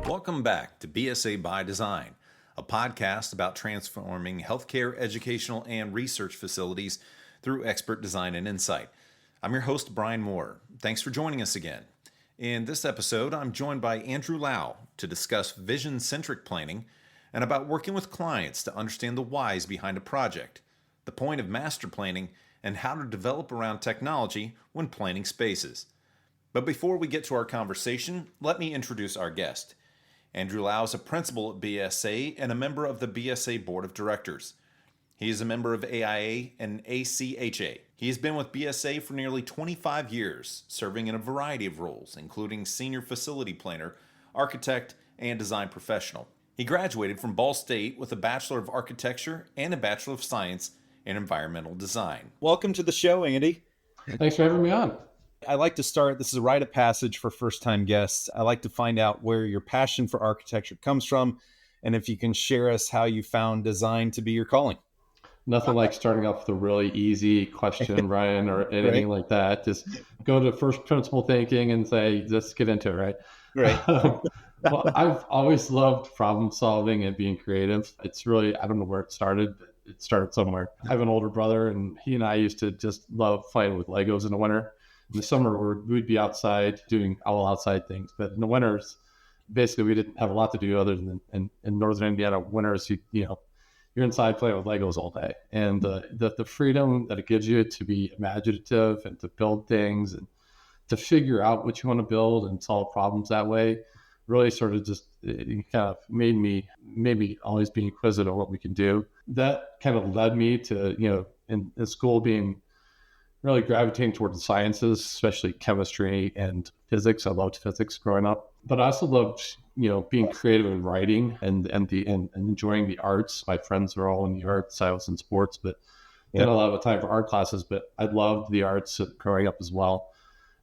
Welcome back to BSA by Design, a podcast about transforming healthcare, educational, and research facilities through expert design and insight. I'm your host, Brian Moore. Thanks for joining us again. In this episode, I'm joined by Andrew Lough to discuss Vision-Centric Planning and about working with clients to understand the whys behind a project, the point of master planning, and how to develop around technology when planning spaces. But before we get to our conversation, let me introduce our guest. Andrew Lough is a principal at BSA and a member of the BSA Board of Directors. He is a member of AIA and ACHA. He has been with BSA for nearly 25 years, serving in a variety of roles, including senior facility planner, architect, and design professional. He graduated from Ball State with a Bachelor of Architecture and a Bachelor of Science in Environmental Design. Welcome to the show, Andy. Thanks for having me on. I like to start, this is a rite of passage for first-time guests. I like to find out where your passion for architecture comes from, and if you can share us how you found design to be your calling. Nothing like starting off with a really easy question, Ryan, or anything like that. Just go to first principle thinking and say, let's get into it, right? Well, I've always loved problem solving and being creative. It's really, I don't know where it started, but it started somewhere. I have an older brother, and he and I used to just love playing with Legos in the winter. In the summer, we'd be outside doing all outside things. But in the winters, basically, we didn't have a lot to do other than in northern Indiana, winters, you're inside playing with Legos all day. And the freedom that it gives you to be imaginative and to build things and to figure out what you want to build and solve problems that way really sort of just it kind of made me always be inquisitive of what we can do. That kind of led me to, in school being really gravitating towards the sciences, especially chemistry and physics. I loved physics growing up, but I also loved, being creative in writing and enjoying the arts. My friends were all in the arts. I was in sports, but didn't have a lot of time for art classes, but I loved the arts growing up as well.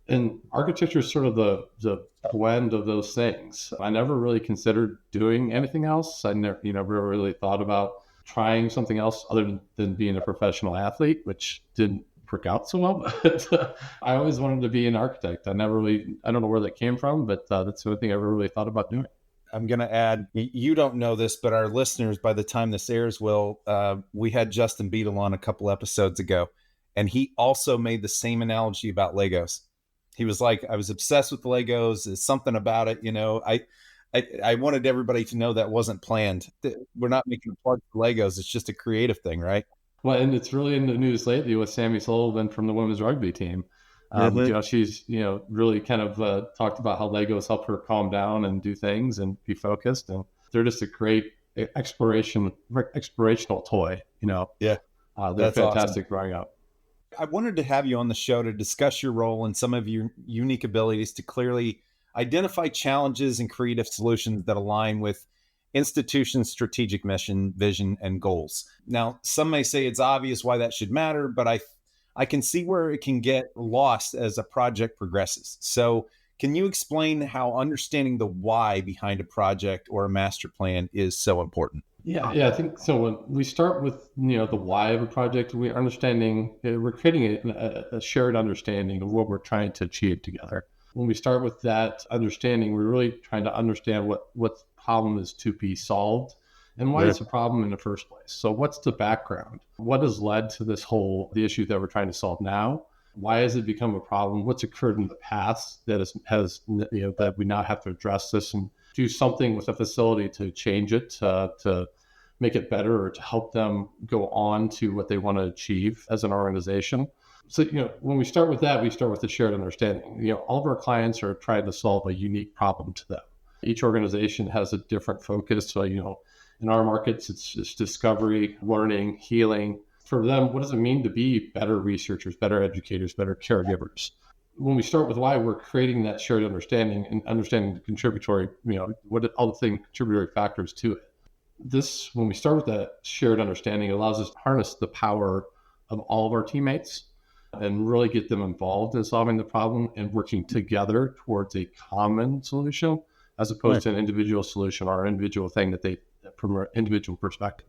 And architecture is sort of the blend of those things. I never really considered doing anything else. I never really thought about trying something else other than being a professional athlete, which didn't work out so well. But I always wanted to be an architect. I don't know where that came from, but that's the only thing I ever really thought about doing. I'm going to add, you don't know this, but our listeners, by the time this airs, we had Justin Beadle on a couple episodes ago, and he also made the same analogy about Legos. He was like, I was obsessed with Legos. There's something about it. I wanted everybody to know that wasn't planned. We're not making a part of Legos. It's just a creative thing, right? Well, and it's really in the news lately with Sammy Sullivan from the women's rugby team. She's, really kind of talked about how Legos help her calm down and do things and be focused. And they're just a great explorational toy, Yeah. They're fantastic growing up. I wanted to have you on the show to discuss your role and some of your unique abilities to clearly identify challenges and creative solutions that align with institution's strategic mission, vision, and goals. Now, some may say it's obvious why that should matter, but I can see where it can get lost as a project progresses. So can you explain how understanding the why behind a project or a master plan is so important? Yeah, I think so. When we start with, the why of a project, we're creating a shared understanding of what we're trying to achieve together. When we start with that understanding, we're really trying to understand what problem is to be solved and why it's a problem in the first place. So what's the background? What has led to the issue that we're trying to solve now? Why has it become a problem? What's occurred in the past that that we now have to address this and do something with the facility to change it, to make it better, or to help them go on to what they want to achieve as an organization. So, when we start with that, we start with the shared understanding. All of our clients are trying to solve a unique problem to them. Each organization has a different focus. So, in our markets, it's discovery, learning, healing. For them, what does it mean to be better researchers, better educators, better caregivers? When we start with why, we're creating that shared understanding and understanding the contributory, all the contributory factors to it. When we start with that shared understanding, it allows us to harness the power of all of our teammates and really get them involved in solving the problem and working together towards a common solution, as opposed to an individual solution or an individual thing from an individual perspective.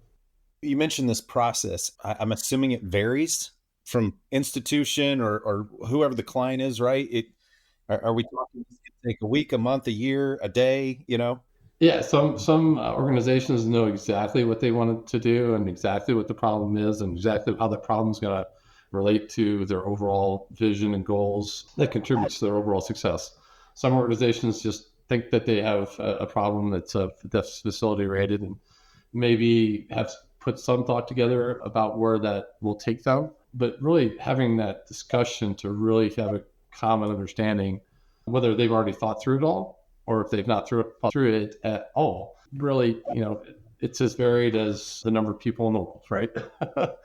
You mentioned this process. I'm assuming it varies from institution or whoever the client is, right? Are we talking this could take a week, a month, a year, a day, Yeah, some organizations know exactly what they want to do and exactly what the problem is and exactly how the problem is going to relate to their overall vision and goals that contributes to their overall success. Some organizations just think that they have a problem that's facility rated and maybe have put some thought together about where that will take them, but really having that discussion to really have a common understanding, whether they've already thought through it all or if they've not thought through it at all. Really, it's as varied as the number of people in the world, right?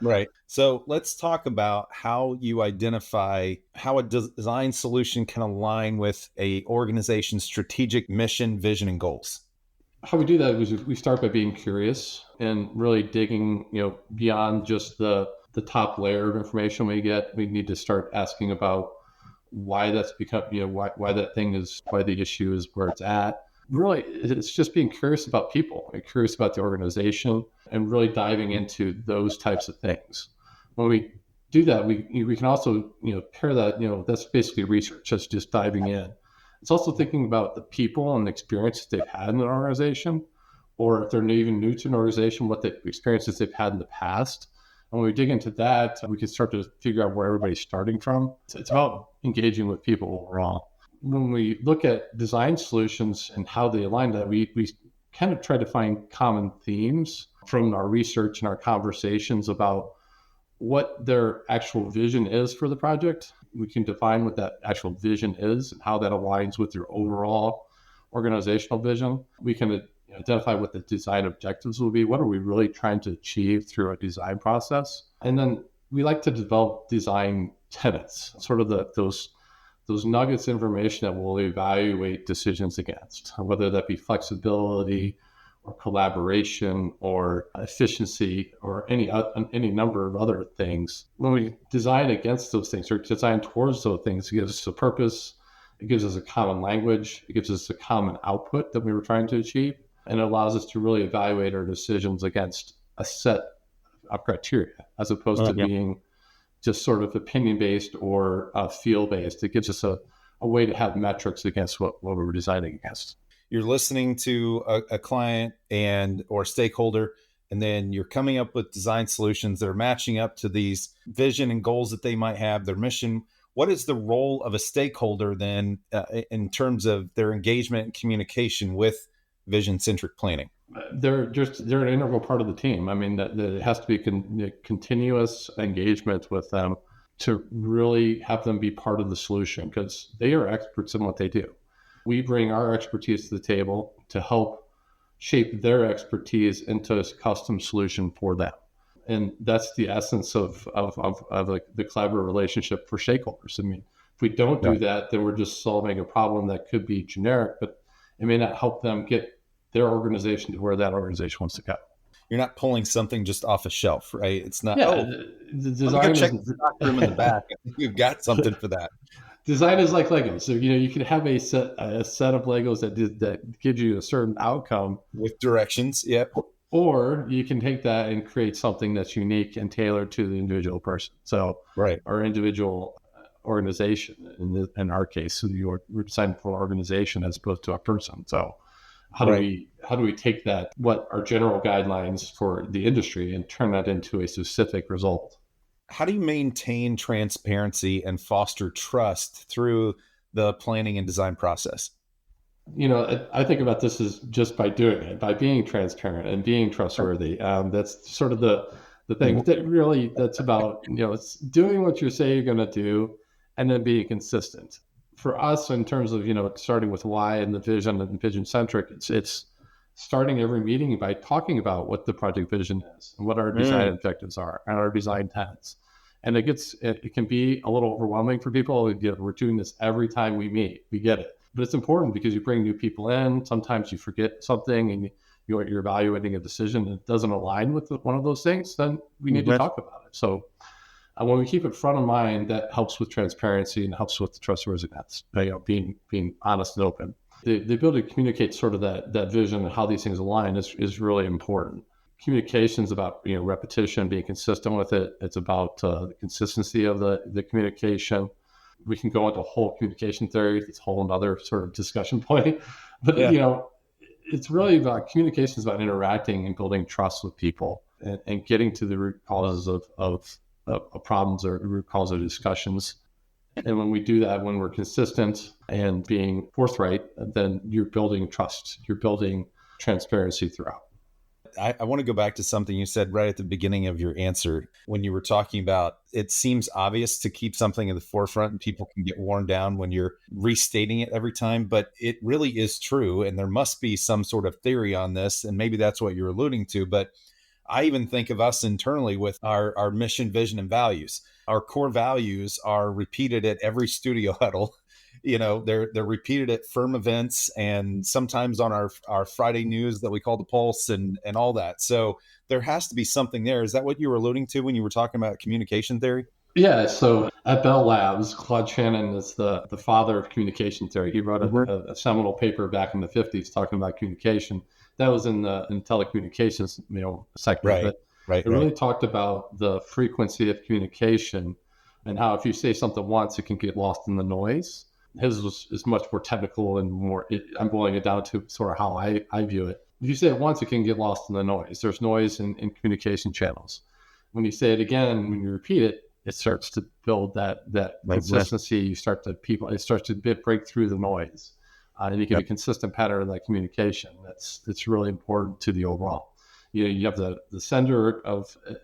Right. So let's talk about how you identify how a design solution can align with a organization's strategic mission, vision, and goals. How we do that is we start by being curious and really digging, beyond just the top layer of information we get. We need to start asking about why that's become, why that thing is, why the issue is where it's at. Really, it's just being curious about people, and curious about the organization, and really diving into those types of things. When we do that, we can also, pair that, that's basically research. That's just diving in. It's also thinking about the people and the experiences they've had in an organization, or if they're even new to an organization, what the experiences they've had in the past. And when we dig into that, we can start to figure out where everybody's starting from. It's about engaging with people overall. When we look at design solutions and how they align to that, we kind of try to find common themes from our research and our conversations about what their actual vision is for the project. We can define what that actual vision is and how that aligns with your overall organizational vision. We can identify what the design objectives will be. What are we really trying to achieve through a design process? And then we like to develop design tenets, sort of those nuggets of information that we'll evaluate decisions against, whether that be flexibility or collaboration or efficiency or any number of other things. When we design against those things or design towards those things, it gives us a purpose, it gives us a common language, it gives us a common output that we were trying to achieve, and it allows us to really evaluate our decisions against a set of criteria as opposed to being just sort of opinion-based or feel-based. It gives us a way to have metrics against what we're designing against. You're listening to a client or stakeholder, and then you're coming up with design solutions that are matching up to these vision and goals that they might have, their mission. What is the role of a stakeholder then in terms of their engagement and communication with Vision-Centric Planning? They're an integral part of the team. I mean, that it has to be continuous engagement with them to really have them be part of the solution, because they are experts in what they do. We bring our expertise to the table to help shape their expertise into a custom solution for them. And that's the essence of the collaborative relationship for stakeholders. I mean, if we don't do that, then we're just solving a problem that could be generic, but it may not help them get their organization to where that organization wants to go. You're not pulling something just off a shelf, right? It's not, the design check the stock room in the back. I think we've got something for that. Design is like Legos. So, you can have a set of Legos that gives you a certain outcome. With directions, yep. Or you can take that and create something that's unique and tailored to the individual person. So, our individual organization, in our case, we're designing for an organization as opposed to a person. So, how do we take that, what are general guidelines for the industry, and turn that into a specific result? How do you maintain transparency and foster trust through the planning and design process? I think about this as just by doing it, by being transparent and being trustworthy. That's sort of the thing that's about, it's doing what you say you're going to do and then being consistent. For us, in terms of, starting with why and the vision and Vision-Centric, it's starting every meeting by talking about what the project vision is and what our design objectives are and our design tenets. And it can be a little overwhelming for people. We're doing this every time we meet. We get it. But it's important because you bring new people in. Sometimes you forget something and you're evaluating a decision and it doesn't align with one of those things, then we need to talk about it. So when we keep it front of mind, that helps with transparency and helps with the trustworthiness, being honest and open. The ability to communicate sort of that vision and how these things align is really important. communications about repetition, being consistent with it. It's about the consistency of the communication. We can go into whole communication theory. It's a whole another sort of discussion point. But it's really about communications, about interacting and building trust with people and getting to the root causes of problems or root cause of discussions. And when we do that, when we're consistent and being forthright, then you're building trust. You're building transparency throughout. I want to go back to something you said right at the beginning of your answer when you were talking about it seems obvious to keep something in the forefront and people can get worn down when you're restating it every time, but it really is true. And there must be some sort of theory on this. And maybe that's what you're alluding to. But I even think of us internally with our mission, vision, and values. Our core values are repeated at every studio huddle. They're repeated at firm events and sometimes on our Friday news that we call the Pulse and all that. So there has to be something there. Is that what you were alluding to when you were talking about communication theory? Yeah. So at Bell Labs, Claude Shannon is the father of communication theory. He wrote a seminal paper back in the 50s talking about communication. That was in telecommunications, sector. Right. But it really talked about the frequency of communication and how if you say something once, it can get lost in the noise. His is much more technical and I'm boiling it down to sort of how I view it. If you say it once, it can get lost in the noise. There's noise in communication channels. When you say it again, when you repeat it, it starts to build that consistency. You start to it starts to break through the noise. And you get a consistent pattern of that communication. It's really important to the overall. You have the sender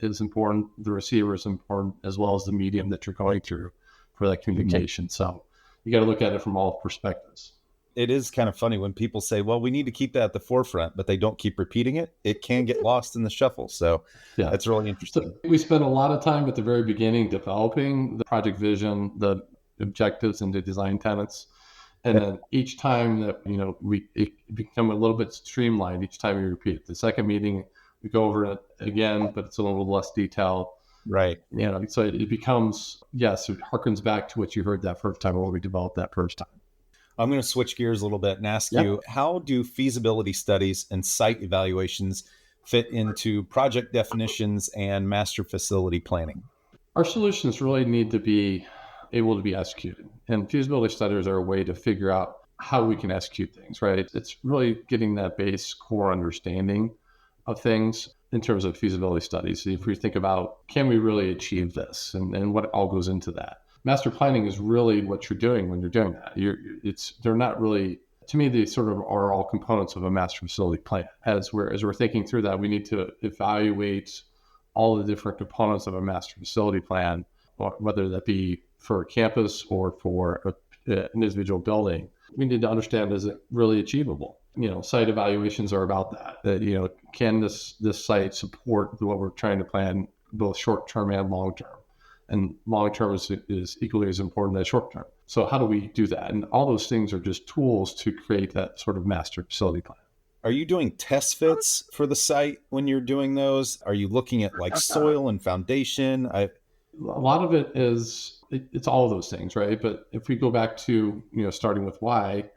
is important, the receiver is important, as well as the medium that you're going through for that communication. So you got to look at it from all perspectives. It is kind of funny when people say, well, we need to keep that at the forefront, but they don't keep repeating it. It can get lost in the shuffle. So that's really interesting. So we spent a lot of time at the very beginning developing the project vision, the objectives, and the design tenets. And then each time that, it become a little bit streamlined each time we repeat it. The second meeting, we go over it again, but it's a little less detailed. Right. So it becomes, it harkens back to what you heard that first time or what we developed that first time. I'm going to switch gears a little bit and ask you, how do feasibility studies and site evaluations fit into project definitions and master facility planning? Our solutions really need to be able to be executed. And feasibility studies are a way to figure out how we can execute things, right? It's really getting that base core understanding of things in terms of feasibility studies. If we think about, can we really achieve this and what all goes into that? Master planning is really what you're doing when you're doing that. They're not really, to me, they sort of are all components of a master facility plan. As we're thinking through that, we need to evaluate all the different components of a master facility plan, whether that be for a campus or for an individual building. We need to understand, is it really achievable? Site evaluations are about that. Can this site support what we're trying to plan, both short-term and long-term? And long-term is equally as important as short-term. So how do we do that? And all those things are just tools to create that sort of master facility plan. Are you doing test fits for the site when you're doing those? Are you looking at like soil and foundation? A lot of it is, it's all of those things, right? But if we go back to, starting with why,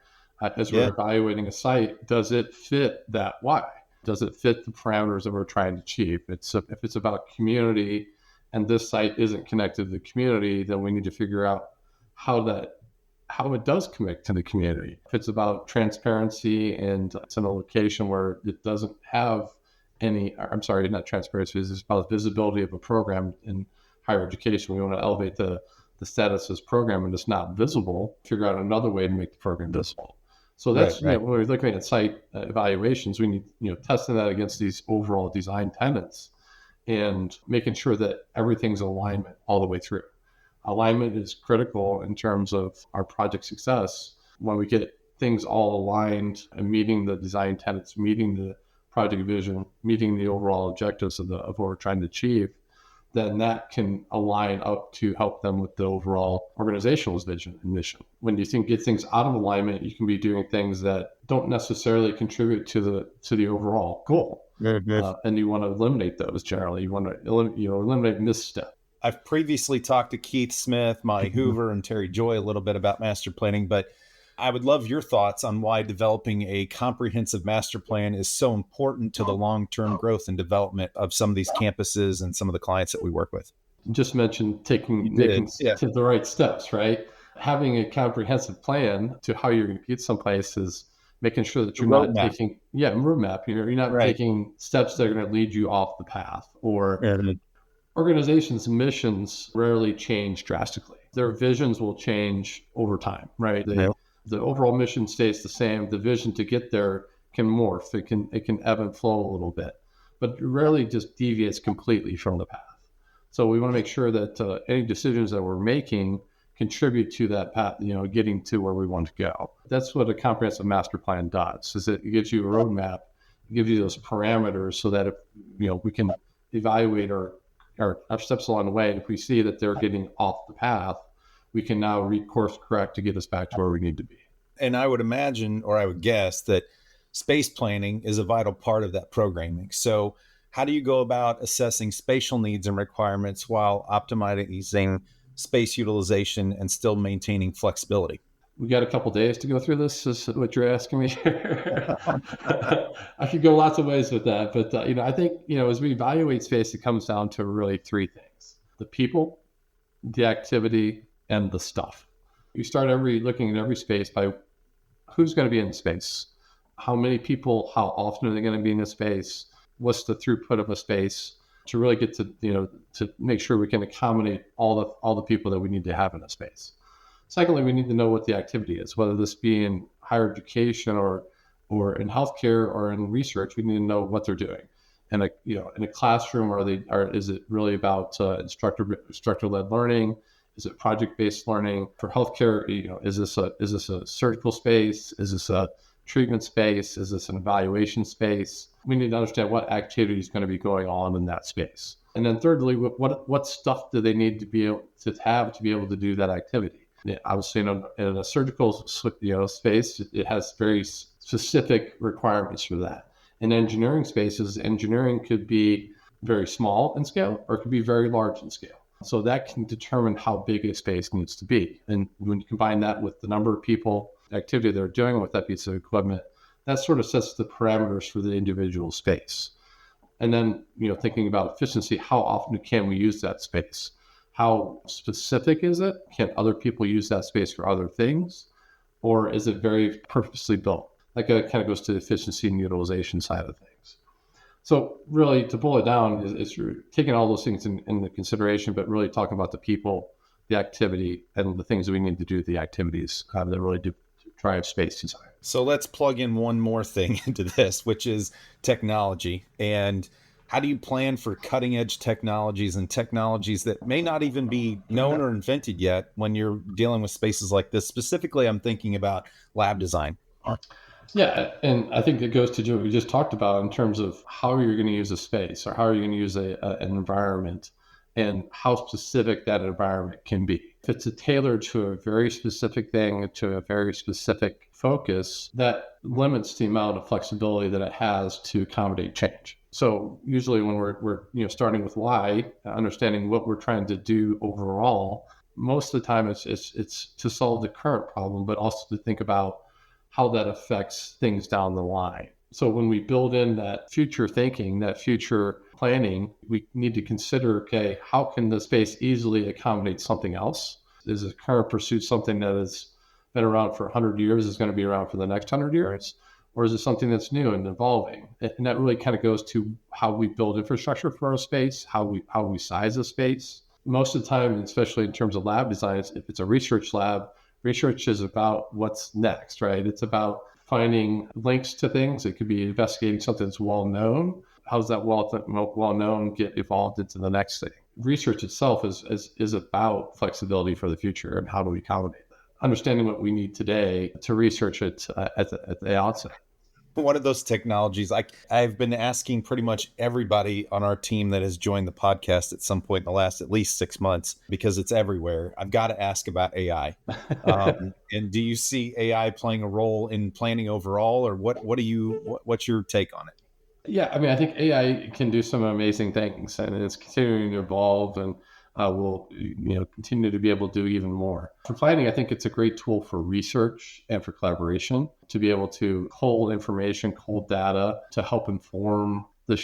as we're evaluating a site, does it fit that why? Does it fit the parameters that we're trying to achieve? If it's about community and this site isn't connected to the community, then we need to figure out how it does connect to the community. If it's about transparency and it's in a location where it doesn't have not transparency, it's about visibility of a program in higher education. We want to elevate the status of this program and it's not visible, figure out another way to make the program visible. So that's, when we're looking at site evaluations, we need, testing that against these overall design tenets and making sure that everything's alignment all the way through. Alignment is critical in terms of our project success. When we get things all aligned and meeting the design tenets, meeting the project vision, meeting the overall objectives of what we're trying to achieve, then that can align up to help them with the overall organizational vision and mission. When you get things out of alignment, you can be doing things that don't necessarily contribute to the overall goal. And you want to eliminate those generally. You want to eliminate misstep. I've previously talked to Keith Smith, Molly Hoover, and Terry Joy a little bit about master planning, but I would love your thoughts on why developing a comprehensive master plan is so important to the long-term growth and development of some of these campuses and some of the clients that we work with. Just mentioned making to the right steps, right? Having a comprehensive plan to how you're going to get someplace is making sure that you're not taking roadmap. You're not taking steps that are going to lead you off the path. Or organizations' missions rarely change drastically. Their visions will change over time, right? The overall mission stays the same. The vision to get there can morph. It can ebb and flow a little bit, but rarely just deviates completely from the path. So we want to make sure that any decisions that we're making contribute to that path, getting to where we want to go. That's what a comprehensive master plan does, is it gives you a roadmap, it gives you those parameters so that if, we can evaluate our steps along the way. And if we see that they're getting off the path, we can now course correct to get us back to where we need to be. And I would imagine, or I would guess, that space planning is a vital part of that programming. So how do you go about assessing spatial needs and requirements while optimizing space utilization and still maintaining flexibility? We got a couple days to go through this, is what you're asking me. I could go lots of ways with that, but I think as we evaluate space, it comes down to really three things: the people, the activity, and the stuff. You start looking at every space by who's going to be in space, how many people, how often are they going to be in a space, what's the throughput of a space, to really get to to make sure we can accommodate all the people that we need to have in a space. Secondly, we need to know what the activity is, whether this be in higher education or in healthcare or in research. We need to know what they're doing. And in a classroom, is it really about instructor-led learning? Is it project-based learning? For healthcare, is this a surgical space? Is this a treatment space? Is this an evaluation space? We need to understand what activity is going to be going on in that space. And then thirdly, what stuff do they need to be able to do that activity? Obviously, in a surgical space, it has very specific requirements for that. In engineering spaces, engineering could be very small in scale or it could be very large in scale. So that can determine how big a space needs to be. And when you combine that with the number of people, activity they're doing with that piece of equipment, that sort of sets the parameters for the individual space. And then, thinking about efficiency, how often can we use that space? How specific is it? Can other people use that space for other things? Or is it very purposely built? That kind of goes to the efficiency and utilization side of things. So really, to pull it down, is taking all those things into consideration, but really talking about the people, the activity, and the things that we need to do, the activities that really do drive space design. So let's plug in one more thing into this, which is technology. And how do you plan for cutting edge technologies and technologies that may not even be known or invented yet when you're dealing with spaces like this? Specifically, I'm thinking about lab design. Yeah, and I think it goes to what we just talked about in terms of how you're going to use a space or how you're going to use an environment and how specific that environment can be. If it's tailored to a very specific thing, to a very specific focus, that limits the amount of flexibility that it has to accommodate change. So usually when we're starting with why, understanding what we're trying to do overall, most of the time it's to solve the current problem, but also to think about how that affects things down the line. So when we build in that future thinking, that future planning, we need to consider, okay, how can the space easily accommodate something else? Is the current pursuit something that has been around for 100 years, is going to be around for the next 100 years? Or is it something that's new and evolving? And that really kind of goes to how we build infrastructure for our space, how we size a space. Most of the time, especially in terms of lab design, if it's a research lab, research is about what's next, right? It's about finding links to things. It could be investigating something that's well known. How does that well known get evolved into the next thing? Research itself is about flexibility for the future and how do we accommodate that? Understanding what we need today to research it at the outset. One of those technologies, I've been asking pretty much everybody on our team that has joined the podcast at some point in the last at least 6 months, because it's everywhere. I've got to ask about AI. And do you see AI playing a role in planning overall, or what's your take on it? Yeah, I mean, I think AI can do some amazing things, and it's continuing to evolve. And we'll continue to be able to do even more. For planning, I think it's a great tool for research and for collaboration to be able to cull information, cull data to help inform the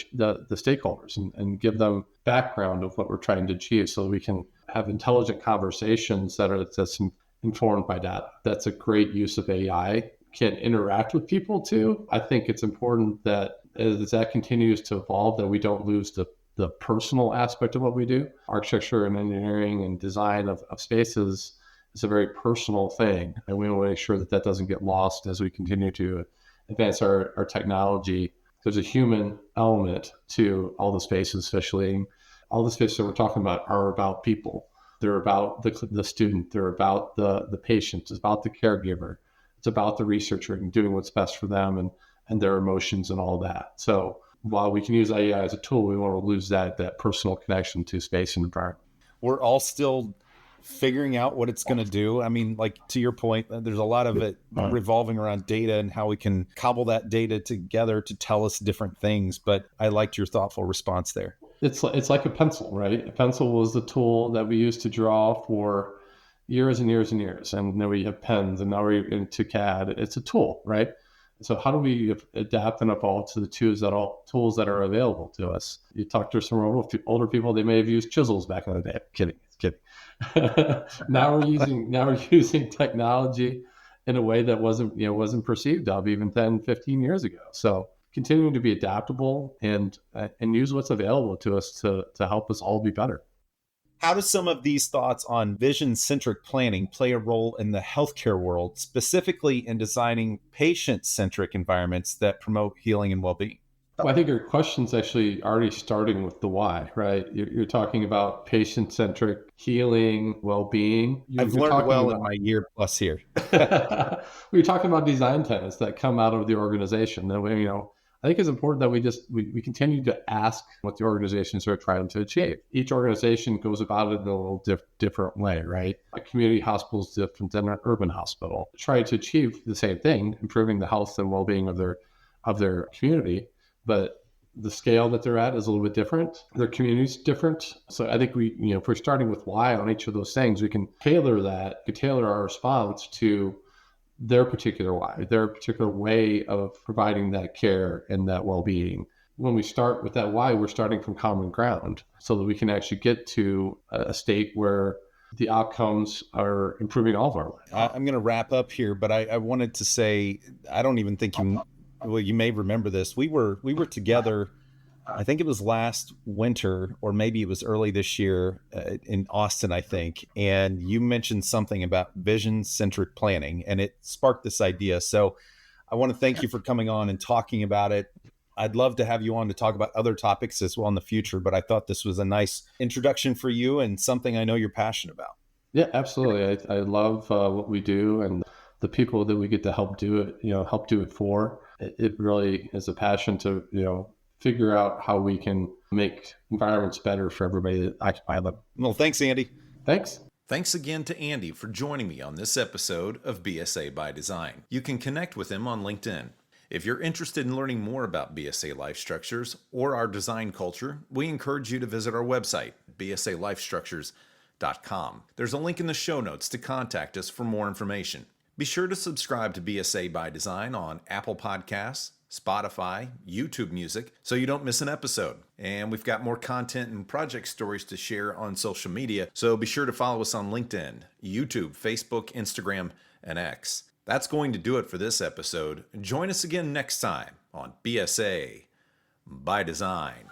stakeholders and give them background of what we're trying to achieve so that we can have intelligent conversations that's informed by data. That's a great use of AI. Can interact with people too. I think it's important that as that continues to evolve, that we don't lose the personal aspect of what we do. Architecture and engineering and design of spaces is a very personal thing. And we want to make sure that doesn't get lost as we continue to advance our technology. There's a human element to all the spaces, especially all the spaces that we're talking about are about people. They're about the student. They're about the patient. It's about the caregiver. It's about the researcher and doing what's best for them and their emotions and all that. So while we can use AI as a tool, we want to lose that personal connection to space and environment. We're all still figuring out what it's going to do. I mean, like to your point, there's a lot of it revolving around data and how we can cobble that data together to tell us different things. But I liked your thoughtful response there. It's like a pencil, right? A pencil was the tool that we used to draw for years and years and years. And now we have pens and now we're into CAD. It's a tool, right? So how do we adapt and evolve to the tools that are available to us? You talk to some older people, they may have used chisels back in the day. Kidding. Now we're using technology in a way that wasn't perceived of even 10, 15 years ago. So continuing to be adaptable and use what's available to us to help us all be better. How do some of these thoughts on vision-centric planning play a role in the healthcare world, specifically in designing patient-centric environments that promote healing and well-being? Well, I think your question's actually already starting with the why, right? You're talking about patient-centric healing, well-being. I've learned well in my year plus here. We're talking about design tenets that come out of the organization. And I think it's important that we continue to ask what the organizations are trying to achieve. Each organization goes about it in a little different way, right? A community hospital is different than an urban hospital. Try to achieve the same thing, improving the health and well-being of their community, but the scale that they're at is a little bit different. Their community's different. So I think if we're starting with why on each of those things, we can tailor our response to their particular why, their particular way of providing that care and that well-being. When we start with that why, we're starting from common ground so that we can actually get to a state where the outcomes are improving all of our lives. I'm going to wrap up here, but I wanted to say, I don't even think you may remember this. We were together, I think it was last winter, or maybe it was early this year in Austin, I think. And you mentioned something about vision-centric planning, and it sparked this idea. So I want to thank you for coming on and talking about it. I'd love to have you on to talk about other topics as well in the future, but I thought this was a nice introduction for you and something I know you're passionate about. Yeah, absolutely. I love what we do and the people that we get to help do it for. It really is a passion to, figure out how we can make environments better for everybody that occupy them. Well, thanks, Andy. Thanks. Thanks again to Andy for joining me on this episode of BSA by Design. You can connect with him on LinkedIn. If you're interested in learning more about BSA Life Structures or our design culture, we encourage you to visit our website, bsalifestructures.com. There's a link in the show notes to contact us for more information. Be sure to subscribe to BSA by Design on Apple Podcasts, Spotify, YouTube Music, so you don't miss an episode. And we've got more content and project stories to share on social media, so be sure to follow us on LinkedIn, YouTube, Facebook, Instagram, and X. That's going to do it for this episode. Join us again next time on BSA by Design.